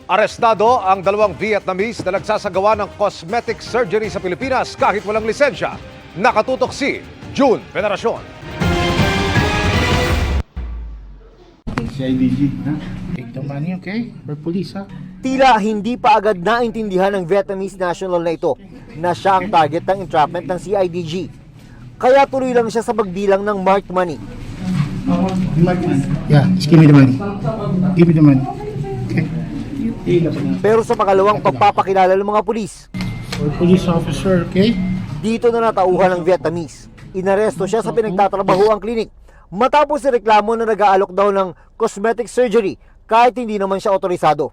Arestado ang dalawang Vietnamese na nagsasagawa ng cosmetic surgery sa Pilipinas kahit walang lisensya. Nakatutok si June Veneracion. CIDG, ha? Take the money, okay? For police, ha? Tila hindi pa agad naintindihan ng Vietnamese national na ito na siya ang target ng entrapment ng CIDG. Kaya tuloy lang siya sa pagbilang ng marked money. Yeah, just give me the money. Give me the money. Okay? Pero sa pangalawang pagpapakilala ng mga pulis, For police officer, okay? dito na natauhan ng Vietnamese. Inaresto siya sa pinagtatrabaho ang klinik matapos reklamo na nag-aalok daw ng cosmetic surgery kahit hindi naman siya otorisado.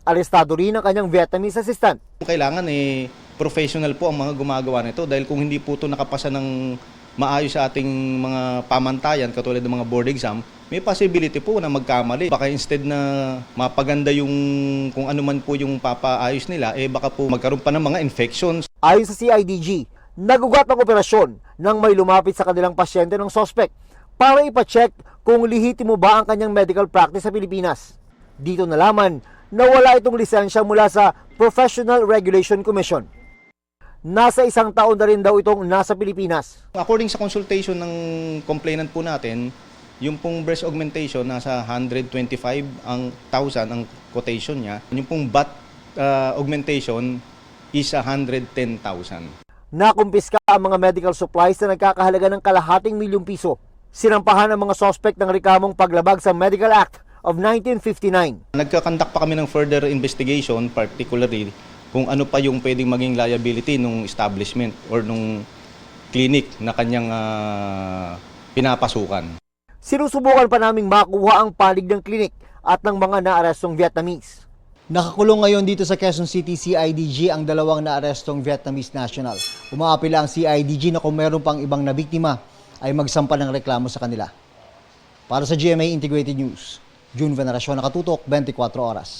Arestado rin ang kanyang Vietnamese assistant. Kailangan professional po ang mga gumagawa nito dahil kung hindi po ito nakapasa ng maayos sa ating mga pamantayan katulad ng mga board exam, may possibility po na magkamali. Baka instead na mapaganda yung kung ano man po yung papaayos nila, baka po magkaroon pa ng mga infections. Ayon sa CIDG, nagugat ang operasyon nang may lumapit sa kanilang pasyente ng suspect para ipacheck kung lihitimo ba ang kanyang medical practice sa Pilipinas. Dito nalaman na wala itong lisensya mula sa Professional Regulation Commission. Nasa 1 taon na rin daw itong nasa Pilipinas. According sa consultation ng complainant po natin, yung pong breast augmentation nasa 125,000 ang quotation niya. Yung pong butt augmentation is 110,000. Nakumpiska ang mga medical supplies na nagkakahalaga ng ₱250,000. Sinampahan ang mga suspect ng rekamong paglabag sa Medical Act of 1959. Nagkakandak pa kami ng further investigation, particularly kung ano pa yung pwedeng maging liability ng establishment or nung clinic na kanyang pinapasukan. Sinusubukan pa naming makuha ang panig ng klinik at ng mga naarestong Vietnamese. Nakakulong ngayon dito sa Quezon City CIDG ang dalawang naarestong Vietnamese national. Umaapila ang CIDG na kung meron pang ibang nabiktima ay magsampa ng reklamo sa kanila. Para sa GMA Integrated News, June Veneracion, Nakatutok, 24 Oras.